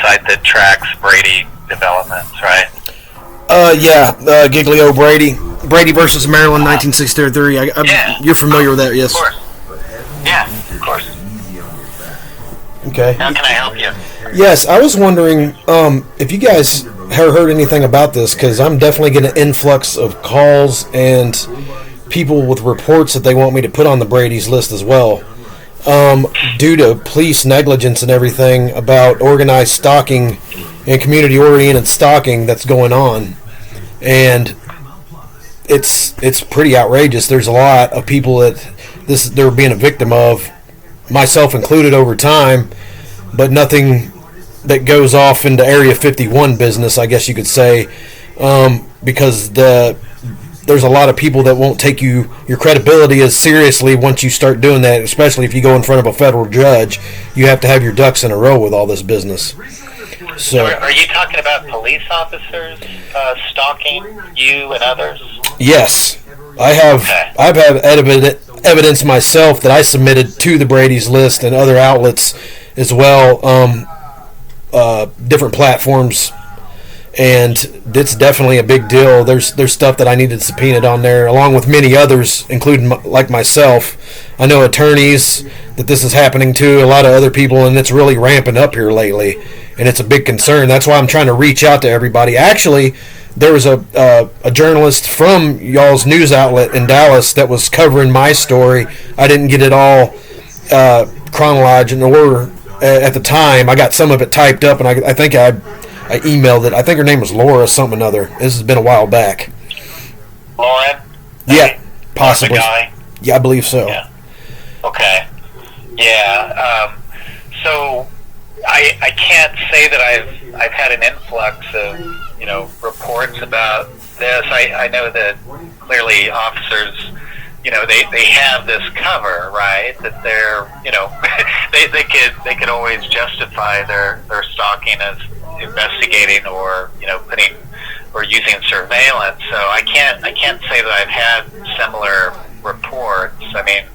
website that tracks Brady developments, right? Giglio Brady versus Maryland, 1963. You're familiar with that, yes? Of course. Yeah, of course. Okay. How can I help you? Yes, I was wondering if you guys have heard anything about this, because I'm definitely getting an influx of calls and people with reports that they want me to put on the Brady's list as well, due to police negligence and everything about organized stalking and community-oriented stalking that's going on. And it's pretty outrageous. There's a lot of people that they're being a victim of, myself included, over time, but nothing that goes off into Area 51 business, I guess you could say, because there's a lot of people that won't take your credibility as seriously once you start doing that, especially if you go in front of a federal judge. You have to have your ducks in a row with all this business. So, are you talking about police officers stalking you and others? Yes, I have. Okay. I've had evidence myself that I submitted to the Brady's list and other outlets as well, different platforms, and it's definitely a big deal. There's stuff that I needed subpoenaed on there, along with many others, including like myself. I know attorneys that this is happening to, a lot of other people, and it's really ramping up here lately, and it's a big concern. That's why I'm trying to reach out to everybody. Actually, there was a journalist from y'all's news outlet in Dallas that was covering my story. I didn't get it all chronological in order at the time. I got some of it typed up, and I think I emailed it. I think her name was Laura something or other. This has been a while back. Lauren? Yeah, possibly. Guy? Yeah, I believe so. Yeah. Okay. Yeah. So I can't say that I've had an influx of reports about this. I know that clearly officers, they have this cover, right? That they're they could always justify their stalking as investigating or putting or using surveillance. So I can't say that I've had similar reports. I mean,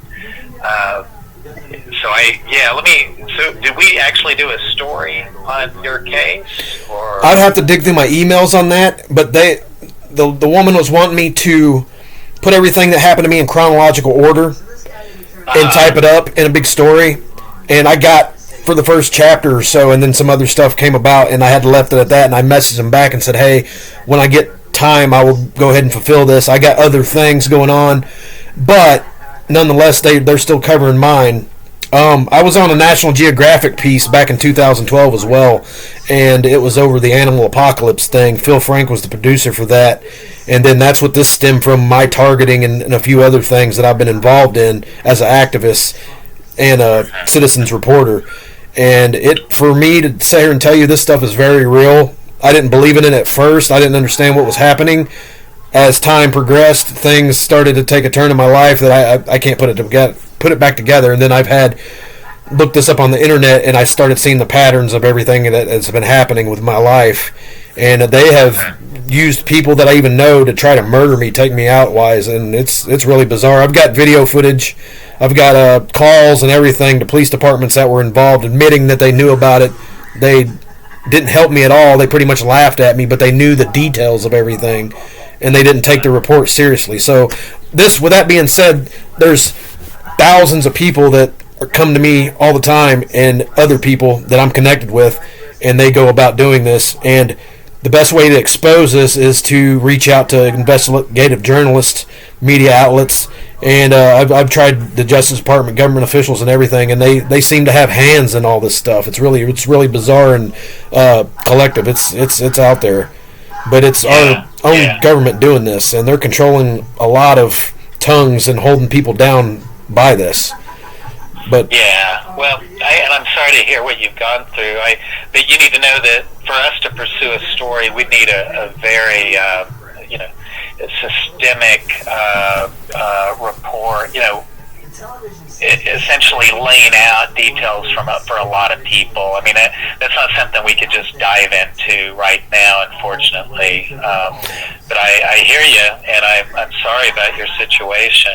so did we actually do a story on your case? Or I'd have to dig through my emails on that, but the woman was wanting me to put everything that happened to me in chronological order and type it up in a big story, and I got for the first chapter or so, and then some other stuff came about, and I had left it at that, and I messaged them back and said, hey, when I get time, I will go ahead and fulfill this. I got other things going on, but nonetheless, they're still covering mine. I was on a National Geographic piece back in 2012 as well, and it was over the animal apocalypse thing. Phil Frank was the producer for that, and then that's what this stemmed from, my targeting and a few other things that I've been involved in as an activist and a citizens reporter. And for me to sit here and tell you this stuff is very real, I didn't believe in it at first. I didn't understand what was happening. As time progressed, things started to take a turn in my life that I can't put it back together. And then I've looked this up on the internet, and I started seeing the patterns of everything that has been happening with my life. And they have used people that I even know to try to murder me, take me out wise, and it's really bizarre. I've got video footage. I've got calls and everything to police departments that were involved admitting that they knew about it. They didn't help me at all. They pretty much laughed at me, but they knew the details of everything, and they didn't take the report seriously. So with that being said, there's thousands of people that come to me all the time, and other people that I'm connected with, and they go about doing this. And the best way to expose this is to reach out to investigative journalists, media outlets, and I've tried the Justice Department, government officials, and everything, and they seem to have hands in all this stuff. It's really bizarre and collective. It's out there, but it's our own government doing this, and they're controlling a lot of tongues and holding people down by this. But well, and I'm sorry to hear what you've gone through. But you need to know that for us to pursue a story, we need a very systemic report. Essentially laying out details for a lot of people. I mean, that's not something we could just dive into right now, unfortunately. But I hear you, and I'm sorry about your situation.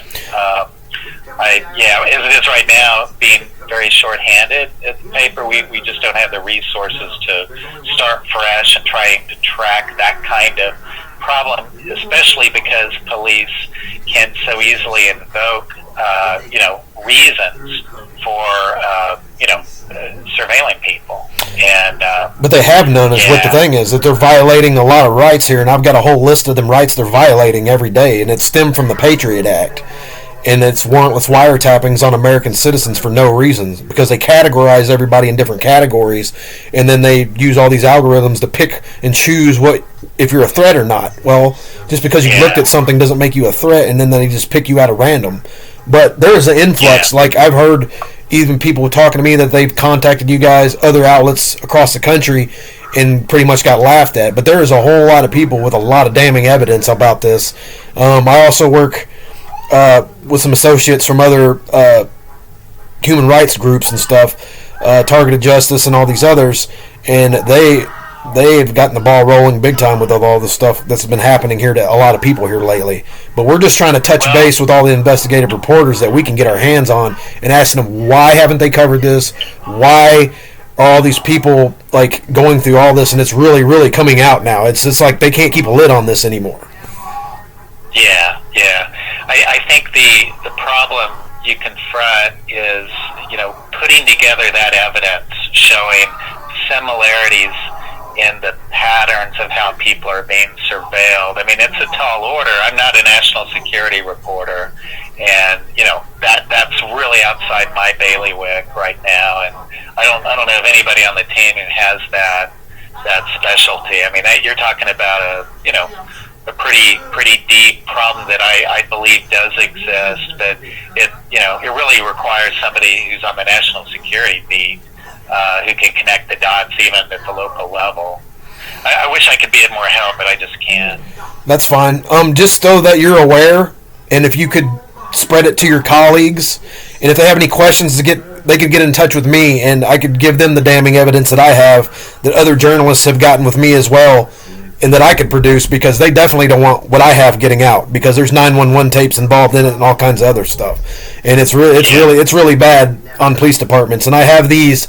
Yeah, as it is right now, being very short-handed at the paper, we just don't have the resources to start fresh and trying to track that kind of problem, especially because police can so easily invoke, reasons for, surveilling people. And but they have none. Is what the thing is, that they're violating a lot of rights here, and I've got a whole list of them rights they're violating every day, and it stemmed from the Patriot Act. And it's warrantless wiretappings on American citizens for no reason, because they categorize everybody in different categories, and then they use all these algorithms to pick and choose what if you're a threat or not. Well, just because you looked at something doesn't make you a threat, and then they just pick you out at random. But there is an influx. Like, I've heard even people talking to me that they've contacted you guys, other outlets across the country, and pretty much got laughed at. But there is a whole lot of people with a lot of damning evidence about this. I also work with some associates from other human rights groups and stuff, Targeted Justice and all these others, and they've gotten the ball rolling big time with all the stuff that's been happening here to a lot of people here lately. But we're just trying to touch base with all the investigative reporters that we can get our hands on and asking them, why haven't they covered this? Why are all these people like going through all this, and it's really, really coming out now? It's like they can't keep a lid on this anymore. Yeah. I think the problem you confront is, putting together that evidence showing similarities in the patterns of how people are being surveilled. I mean, it's a tall order. I'm not a national security reporter, and that's really outside my bailiwick right now. And I don't know of anybody on the team who has that specialty. I mean, you're talking about a pretty deep problem that I believe does exist, but it really requires somebody who's on the national security beat, who can connect the dots even at the local level. I wish I could be of more help, but I just can't. That's fine. Just so that you're aware, and if you could spread it to your colleagues, and if they have any questions they could get in touch with me, and I could give them the damning evidence that I have, that other journalists have gotten with me as well, and that I could produce, because they definitely don't want what I have getting out, because there's 911 tapes involved in it and all kinds of other stuff, and it's really bad on police departments. And I have these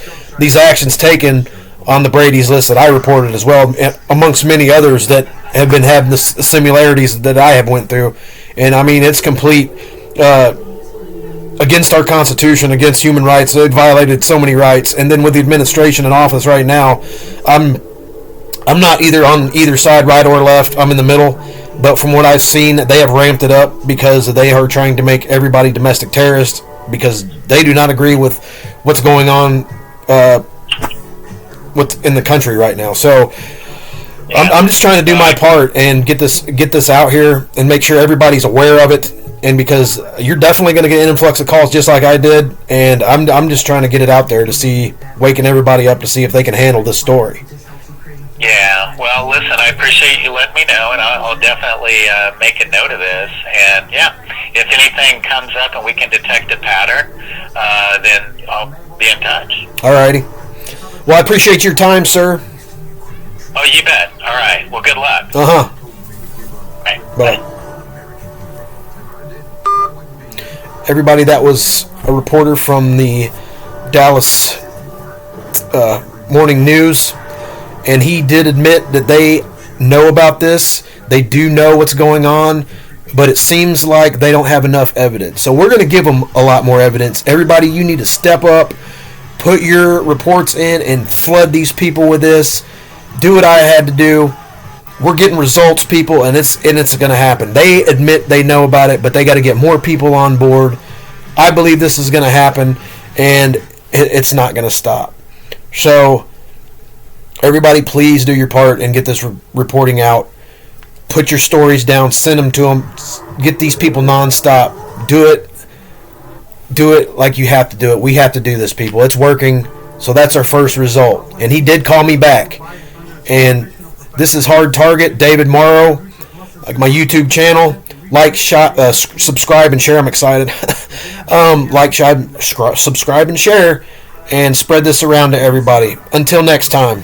actions taken on the Brady's list that I reported as well, amongst many others that have been having the similarities that I have went through. And I mean, it's complete against our Constitution, against human rights. They've violated so many rights. And then with the administration in office right now, I'm not either on either side, right or left. I'm in the middle. But from what I've seen, they have ramped it up because they are trying to make everybody domestic terrorists, because they do not agree with what's going on in the country right now. So I'm just trying to do my part and get this out here and make sure everybody's aware of it. And because you're definitely going to get an influx of calls just like I did, and I'm just trying to get it out there to see, waking everybody up to see if they can handle this story. Yeah, well, listen, I appreciate you letting me know, and I'll definitely make a note of this. And, if anything comes up and we can detect a pattern, then I'll be in touch. All righty. Well, I appreciate your time, sir. Oh, you bet. All right. Well, good luck. Uh-huh. Right. Bye. Everybody, that was a reporter from the Dallas Morning News. And he did admit that they know about this. They do know what's going on, but it seems like they don't have enough evidence. So we're going to give them a lot more evidence. Everybody, you need to step up, put your reports in, and flood these people with this. Do what I had to do. We're getting results, people, and it's going to happen. They admit they know about it, but they got to get more people on board. I believe this is going to happen, and it's not going to stop. So everybody, please do your part and get this reporting out. Put your stories down. Send them to them. Get these people nonstop. Do it like you have to do it. We have to do this, people. It's working. So that's our first result. And he did call me back. And this is Hard Target, David Morrow. Like my YouTube channel. Subscribe and share. I'm excited. Subscribe and share. And spread this around to everybody. Until next time.